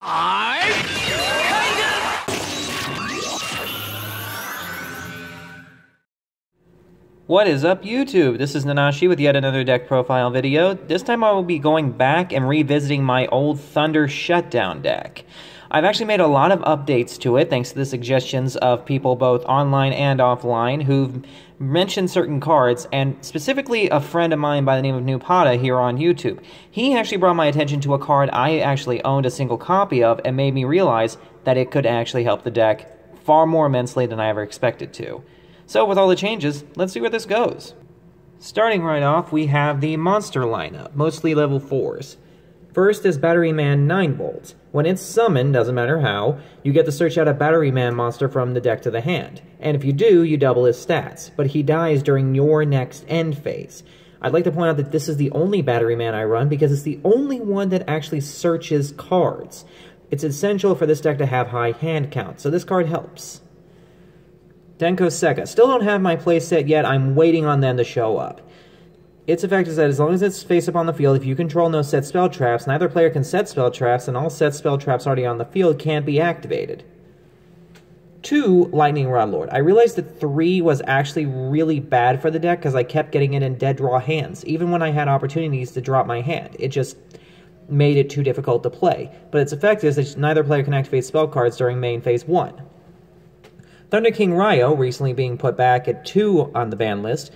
What is up, YouTube? This is Nanashi with yet another deck profile video. This time I will be going back and revisiting my old Thunder Shutdown deck. I've actually made a lot of updates to it thanks to the suggestions of people both online and offline who've mentioned certain cards, and specifically a friend of mine by the name of Nupehadda here on YouTube. He actually brought my attention to a card I actually owned a single copy of and made me realize that it could actually help the deck far more immensely than I ever expected to. So with all the changes, let's see where this goes. Starting right off, we have the monster lineup, mostly level 4s. First is Battery Man 9V. When it's summoned, doesn't matter how, you get to search out a Battery Man monster from the deck to the hand. And if you do, you double his stats, but he dies during your next end phase. I'd like to point out that this is the only Battery Man I run because it's the only one that actually searches cards. It's essential for this deck to have high hand count, so this card helps. Denko Seka. Still don't have my playset yet, I'm waiting on them to show up. Its effect is that as long as it's face up on the field, if you control no set spell traps, neither player can set spell traps, and all set spell traps already on the field can't be activated. 2, Lightning Rod Lord. I realized that 3 was actually really bad for the deck because I kept getting it in dead draw hands, even when I had opportunities to drop my hand. It just made it too difficult to play. But its effect is that neither player can activate spell cards during main phase 1. Thunder King Rai-oh, recently being put back at 2 on the ban list,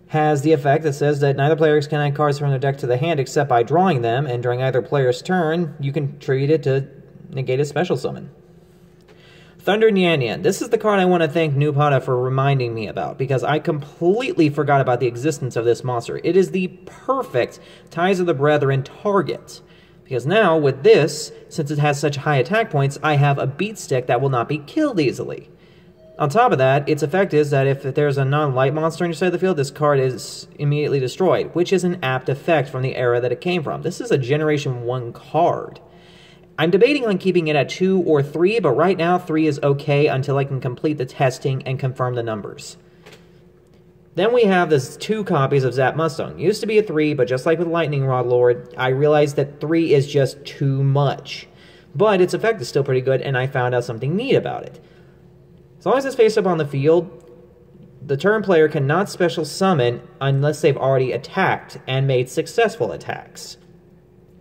has the effect that says that neither player can add cards from their deck to the hand except by drawing them, and during either player's turn, you can treat it to negate a special summon. Thunder Nyan Nyan. This is the card I want to thank Nupehadda for reminding me about, because I completely forgot about the existence of this monster. It is the perfect Ties of the Brethren target. Because now, with this, since it has such high attack points, I have a beat stick that will not be killed easily. On top of that, its effect is that if there's a non-light monster on your side of the field, this card is immediately destroyed, which is an apt effect from the era that it came from. This is a Generation 1 card. I'm debating on keeping it at 2 or 3, but right now 3 is okay until I can complete the testing and confirm the numbers. Then we have this 2 copies of Zap Mustang. Used to be a 3, but just like with Lightning Rod Lord, I realized that 3 is just too much. But its effect is still pretty good, and I found out something neat about it. As long as it's face up on the field, the turn player cannot special summon unless they've already attacked and made successful attacks.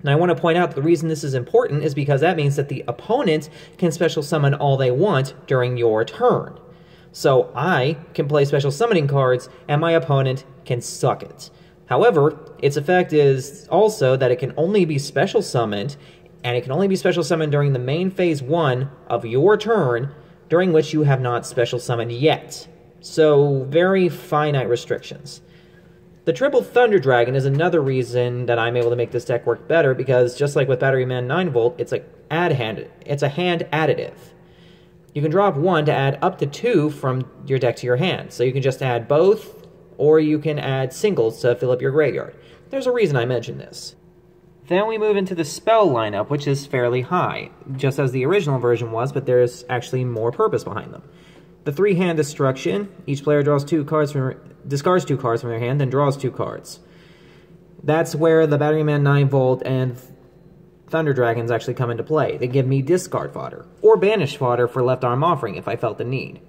Now I want to point out that the reason this is important is because that means that the opponent can special summon all they want during your turn. So I can play special summoning cards and my opponent can suck it. However, its effect is also that it can only be special summoned, and it can only be special summoned during the main phase 1 of your turn, during which you have not special summoned yet. So, very finite restrictions. The triple Thunder Dragon is another reason that I'm able to make this deck work better, because just like with Battery Man 9V, it's a hand additive. You can drop 1 to add up to 2 from your deck to your hand. So you can just add both, or you can add singles to fill up your graveyard. There's a reason I mentioned this. Then we move into the spell lineup, which is fairly high, just as the original version was, but there's actually more purpose behind them. The 3-hand Destruction. Each player discards 2 cards from their hand, then draws 2 cards. That's where the Battery Man 9V and Thunder Dragons actually come into play. They give me discard fodder, or banish fodder for Left Arm Offering if I felt the need.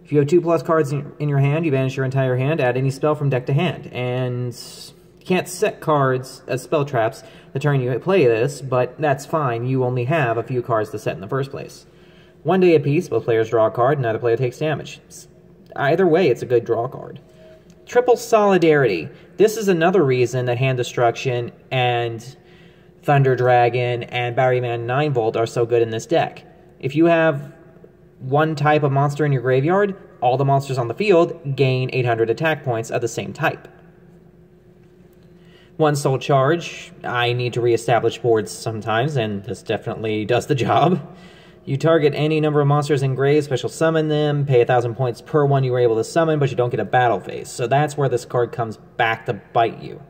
If you have 2+ cards in your hand, you banish your entire hand, add any spell from deck to hand, and you can't set cards as spell traps the turn you play this, but that's fine, you only have a few cards to set in the first place. 1 day apiece, both players draw a card, and neither player takes damage. Either way, it's a good draw card. Triple Solidarity. This is another reason that Hand Destruction and Thunder Dragon and Battery Man 9V are so good in this deck. If you have one type of monster in your graveyard, all the monsters on the field gain 800 attack points of the same type. 1 Soul Charge. I need to reestablish boards sometimes, and this definitely does the job. You target any number of monsters in grave, special summon them, pay 1,000 points per one you were able to summon, but you don't get a battle phase. So that's where this card comes back to bite you.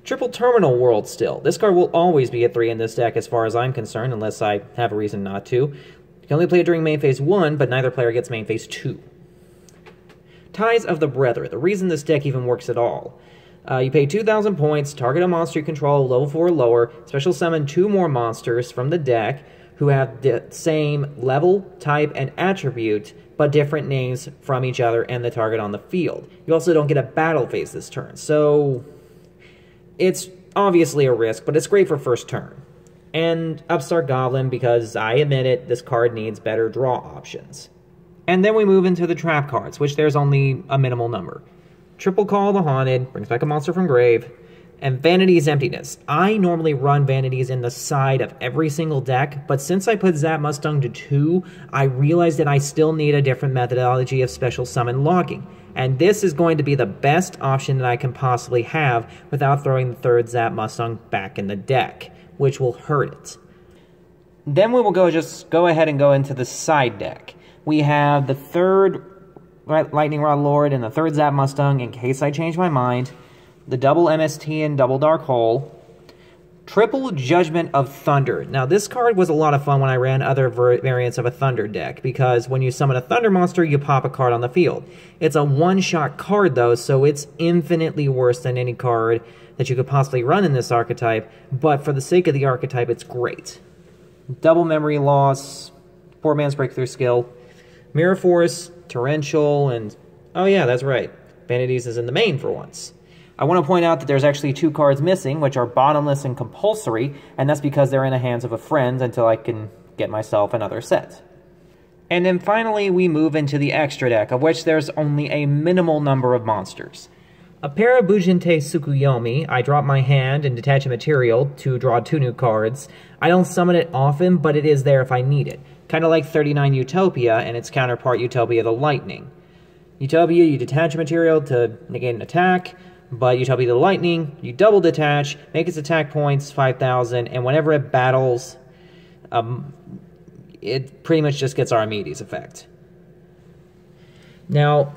Triple Terminal World still. This card will always be a 3 in this deck as far as I'm concerned, unless I have a reason not to. You can only play it during main phase 1, but neither player gets main phase 2. Ties of the Brethren. The reason this deck even works at all. You pay 2,000 points, target a monster you control, level 4 or lower, special summon 2 more monsters from the deck who have the same level, type, and attribute, but different names from each other and the target on the field. You also don't get a battle phase this turn, so it's obviously a risk, but it's great for first turn. And Upstart Goblin, because I admit it, this card needs better draw options. And then we move into the trap cards, which there's only a minimal number. Triple Call the Haunted, brings back a monster from grave, and Vanity's Emptiness. I normally run Vanities in the side of every single deck, but since I put Zap Mustang to 2, I realized that I still need a different methodology of special summon locking. And this is going to be the best option that I can possibly have without throwing the third Zap Mustang back in the deck, which will hurt it. Then we will just go ahead and go into the side deck. We have the third Lightning Rod Lord and the third Zap Mustang in case I change my mind, the double MST and double Dark Hole, triple Judgment of Thunder. Now this card was a lot of fun when I ran other variants of a Thunder deck, because when you summon a Thunder monster, you pop a card on the field. It's a one-shot card though, so it's infinitely worse than any card that you could possibly run in this archetype, but for the sake of the archetype, it's great. Double Memory Loss, Poor Man's Breakthrough Skill, Mirror Force, Torrential, and oh yeah, that's right, Vanities is in the main for once. I want to point out that there's actually 2 cards missing, which are Bottomless and Compulsory, and that's because they're in the hands of a friend until I can get myself another set. And then finally, we move into the extra deck, of which there's only a minimal number of monsters. A pair of Bujinte Tsukuyomi, I drop my hand and detach a material to draw 2 new cards. I don't summon it often, but it is there if I need it. Kind of like 39 Utopia and its counterpart Utopia the Lightning. Utopia, you detach a material to negate an attack, but Utopia the Lightning, you double detach, make its attack points 5,000, and whenever it battles, it pretty much just gets Archimedes effect. Now,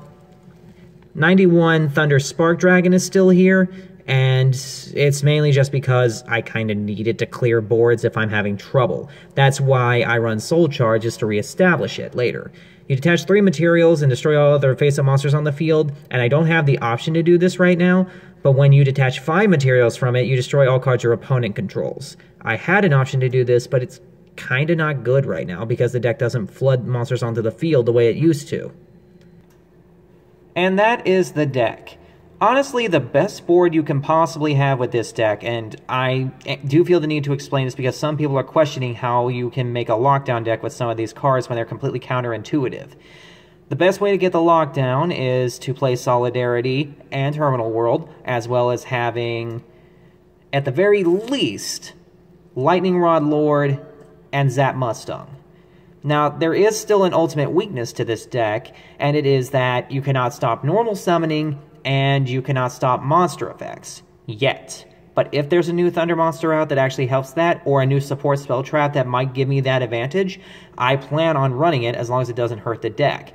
91 Thunder Spark Dragon is still here, and it's mainly just because I kind of need it to clear boards if I'm having trouble. That's why I run Soul Charge, just to reestablish it later. You detach 3 materials and destroy all other face-up monsters on the field, and I don't have the option to do this right now, but when you detach 5 materials from it, you destroy all cards your opponent controls. I had an option to do this, but it's kind of not good right now because the deck doesn't flood monsters onto the field the way it used to. And that is the deck. Honestly, the best board you can possibly have with this deck, and I do feel the need to explain this because some people are questioning how you can make a lockdown deck with some of these cards when they're completely counterintuitive. The best way to get the lockdown is to play Solidarity and Terminal World, as well as having, at the very least, Lightning Rod Lord and Zap Mustang. Now, there is still an ultimate weakness to this deck, and it is that you cannot stop normal summoning, and you cannot stop monster effects. Yet. But if there's a new Thunder monster out that actually helps that, or a new support spell trap that might give me that advantage, I plan on running it as long as it doesn't hurt the deck.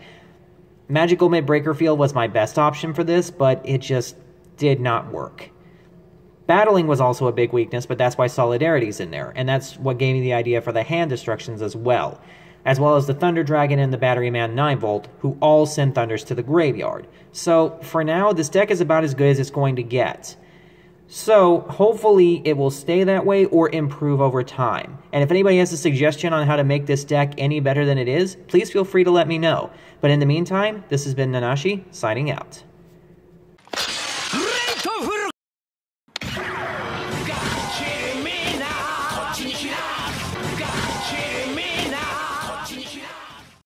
Magical Mid-Breaker Field was my best option for this, but it just did not work. Battling was also a big weakness, but that's why Solidarity's in there, and that's what gave me the idea for the hand destructions as well as the Thunder Dragon and the Battery Man 9-Volt, who all send Thunders to the graveyard. So, for now, this deck is about as good as it's going to get. So, hopefully it will stay that way or improve over time. And if anybody has a suggestion on how to make this deck any better than it is, please feel free to let me know. But in the meantime, this has been Nanashi, signing out.